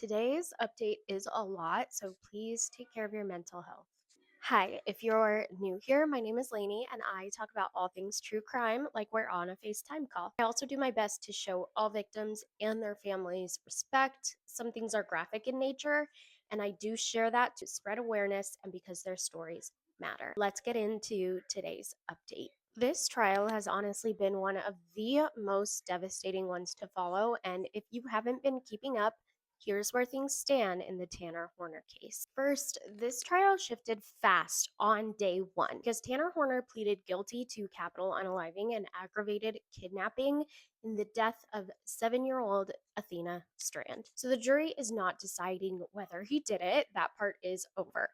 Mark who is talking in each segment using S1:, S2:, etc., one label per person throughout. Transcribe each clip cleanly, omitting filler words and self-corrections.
S1: Today's update is a lot, so please take care of your mental health. Hi, if you're new here, my name is Lainey and I talk about all things true crime like we're on a FaceTime call. I also do my best to show all victims and their families respect. Some things are graphic in nature, and I do share that to spread awareness and because their stories matter. Let's get into today's update. This trial has honestly been one of the most devastating ones to follow, and if you haven't been keeping up, here's where things stand in the Tanner Horner case. First, this trial shifted fast on day one because Tanner Horner pleaded guilty to capital unaliving and aggravated kidnapping in the death of 7-year-old Athena Strand. So the jury is not deciding whether he did it, that part is over.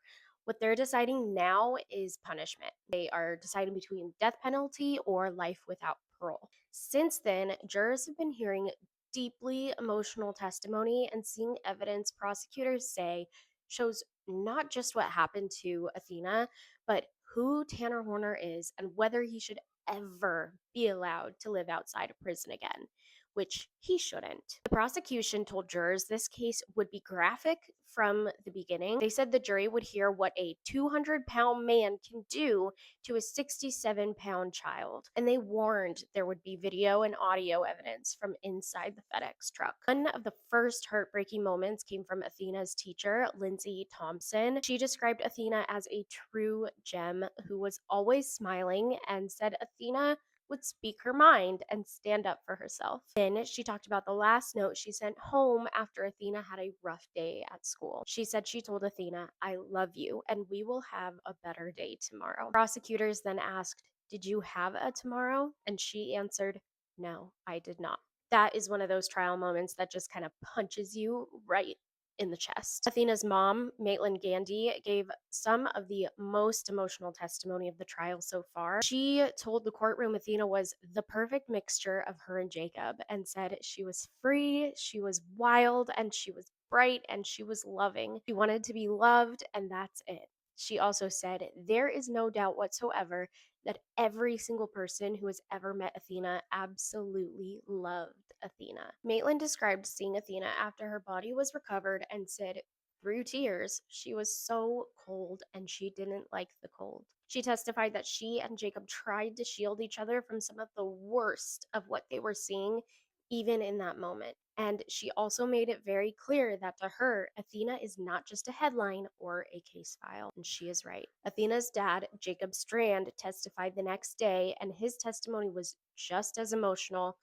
S1: What they're deciding now is punishment. They are deciding between death penalty or life without parole. Since then, jurors have been hearing deeply emotional testimony and seeing evidence prosecutors say shows not just what happened to Athena, but who Tanner Horner is and whether he should ever be allowed to live outside of prison again, which he shouldn't. The prosecution told jurors this case would be graphic from the beginning. They said the jury would hear what a 200-pound man can do to a 67-pound child, and they warned there would be video and audio evidence from inside the FedEx truck. One of the first heartbreaking moments came from Athena's teacher, Lindsay Thompson. She described Athena as a true gem who was always smiling and said Athena would speak her mind and stand up for herself. Then she talked about the last note she sent home after Athena had a rough day at school. She said she told Athena, "I love you, and we will have a better day tomorrow." Prosecutors then asked, "Did you have a tomorrow?" And she answered, "No, I did not." That is one of those trial moments that just kind of punches you right in the chest. Athena's mom, Maitland Gandy, gave some of the most emotional testimony of the trial so far. She told the courtroom Athena was the perfect mixture of her and Jacob and said she was free, she was wild, and she was bright, and she was loving. She wanted to be loved, and that's it. She also said, "There is no doubt whatsoever that every single person who has ever met Athena absolutely loved Athena." Maitland described seeing Athena after her body was recovered and said, through tears, she was so cold and she didn't like the cold. She testified that she and Jacob tried to shield each other from some of the worst of what they were seeing, even in that moment. And she also made it very clear that to her, Athena is not just a headline or a case file. And she is right. Athena's dad, Jacob Strand, testified the next day, and his testimony was just as emotional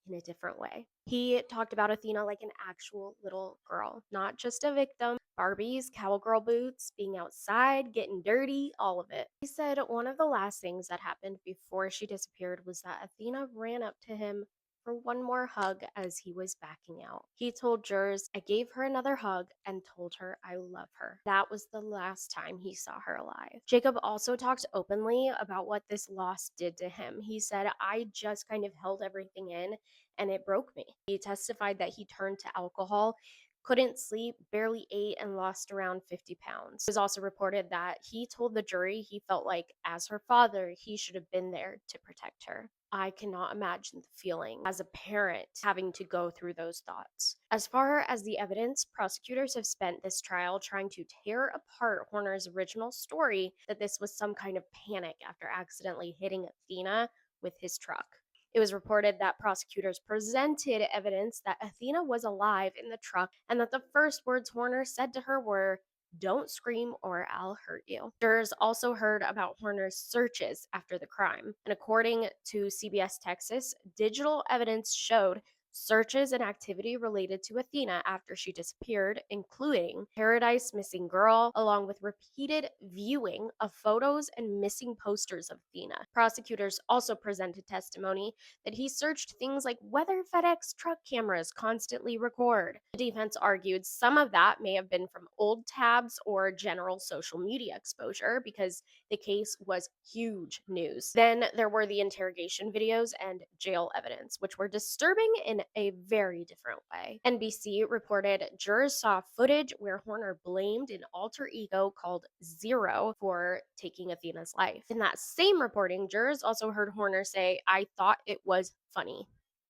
S1: in a different way. He talked about Athena like an actual little girl, not just a victim. Barbies, cowgirl boots, being outside, getting dirty, all of it. He said one of the last things that happened before she disappeared was that Athena ran up to him for one more hug as he was backing out. He told jurors, "I gave her another hug and told her I love her." That was the last time he saw her alive. Jacob also talked openly about what this loss did to him. He said, "I just kind of held everything in and it broke me." He testified that he turned to alcohol, couldn't sleep, barely ate, and lost around 50 pounds. It was also reported that he told the jury he felt like, as her father, he should have been there to protect her. I cannot imagine the feeling as a parent having to go through those thoughts. As far as the evidence, prosecutors have spent this trial trying to tear apart Horner's original story that this was some kind of panic after accidentally hitting Athena with his truck. It was reported that prosecutors presented evidence that Athena was alive in the truck and that the first words Horner said to her were, "Don't scream or I'll hurt you." Jurors also heard about Horner's searches after the crime. And according to CBS Texas, digital evidence showed searches and activity related to Athena after she disappeared, including Paradise Missing Girl, along with repeated viewing of photos and missing posters of Athena. Prosecutors also presented testimony that he searched things like whether FedEx truck cameras constantly record. The defense argued some of that may have been from old tabs or general social media exposure because the case was huge news. Then there were the interrogation videos and jail evidence, which were disturbing in a very different way. NBC reported jurors saw footage where Horner blamed an alter ego called Zero for taking Athena's life. In that same reporting, jurors also heard Horner say, "I thought it was funny."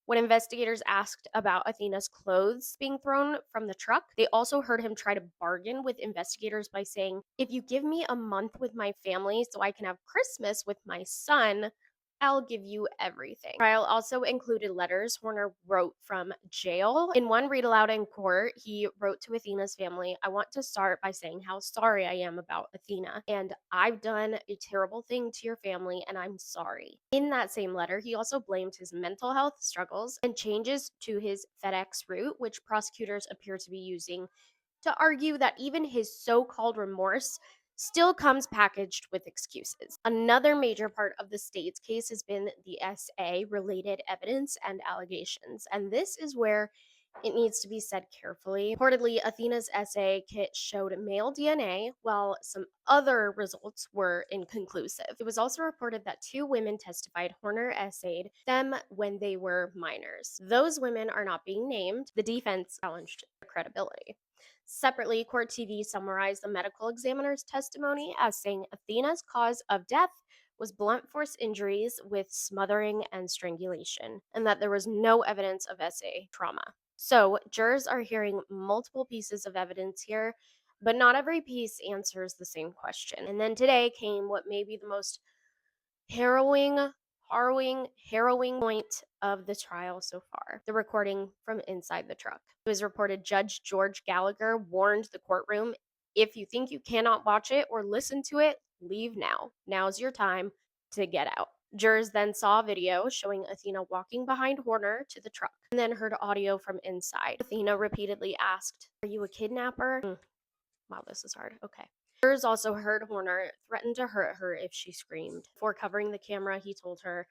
S1: When investigators asked about Athena's clothes being thrown from the truck, they also heard him try to bargain with investigators by saying, "If you give me a month with my family so I can have Christmas with my son, I'll give you everything." Trial also included letters Horner wrote from jail. In one read aloud in court, he wrote to Athena's family, "I want to start by saying how sorry I am about Athena, and I've done a terrible thing to your family, and I'm sorry." In that same letter, he also blamed his mental health struggles and changes to his FedEx route, which prosecutors appear to be using to argue that even his so called remorse still comes packaged with excuses. Another major part of the state's case has been the SA related evidence and allegations, and this is where it needs to be said carefully. Reportedly, Athena's SA kit showed male DNA, while some other results were inconclusive. It was also reported that two women testified Horner SA'd them when they were minors. Those women are not being named. The defense challenged their credibility. Separately, Court TV summarized the medical examiner's testimony as saying Athena's cause of death was blunt force injuries with smothering and strangulation, and that there was no evidence of SA trauma. So, jurors are hearing multiple pieces of evidence here, but not every piece answers the same question. And then today came what may be the most harrowing, harrowing point of the trial so far, the recording from inside the truck. It was reported Judge George Gallagher warned the courtroom, "If you think you cannot watch it or listen to it, leave now. Now's your time to get out." Jurors then saw a video showing Athena walking behind Horner to the truck and then heard audio from inside. Athena repeatedly asked, "Are you a kidnapper?" Wow, this is hard. Okay. Jurors also heard Horner threaten to hurt her if she screamed. Before covering the camera, he told her,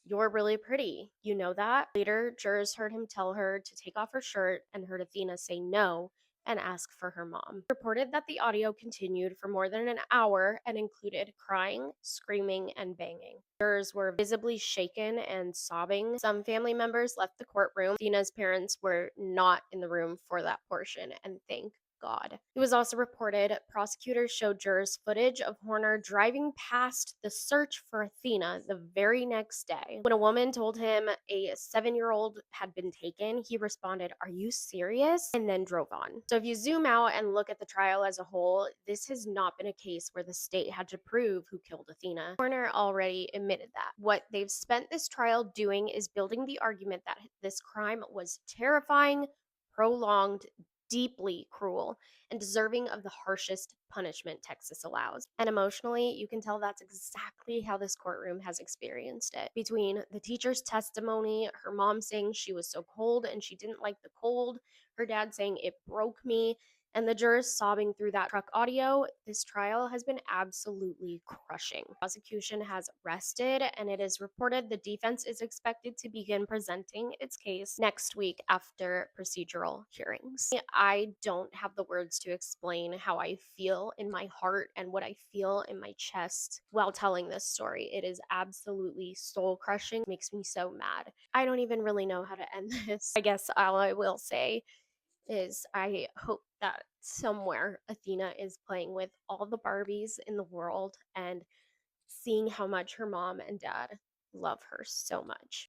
S1: "You're really pretty. You know that?" Later, jurors heard him tell her to take off her shirt and heard Athena say no and ask for her mom. Reported that the audio continued for more than an hour and included crying, screaming, and banging. Jurors were visibly shaken and sobbing. Some family members left the courtroom. Athena's parents were not in the room for that portion, and thank God. It was also reported prosecutors showed jurors footage of Horner driving past the search for Athena the very next day. When a woman told him a 7-year-old had been taken, he responded, "Are you serious?" and then drove on. So if you zoom out and look at the trial as a whole, this has not been a case where the state had to prove who killed Athena. Horner already admitted that. What they've spent this trial doing is building the argument that this crime was terrifying, prolonged, deeply cruel, and deserving of the harshest punishment Texas allows. And emotionally, you can tell that's exactly how this courtroom has experienced it. Between the teacher's testimony, her mom saying she was so cold and she didn't like the cold, her dad saying it broke me, and the jurors sobbing through that truck audio, this trial has been absolutely crushing. Prosecution has rested, and it is reported the defense is expected to begin presenting its case next week after procedural hearings. I don't have the words to explain how I feel in my heart and what I feel in my chest while telling this story. It is absolutely soul crushing, makes me so mad. I don't even really know how to end this. I guess all I will say is I hope that somewhere Athena is playing with all the Barbies in the world and seeing how much her mom and dad love her so much.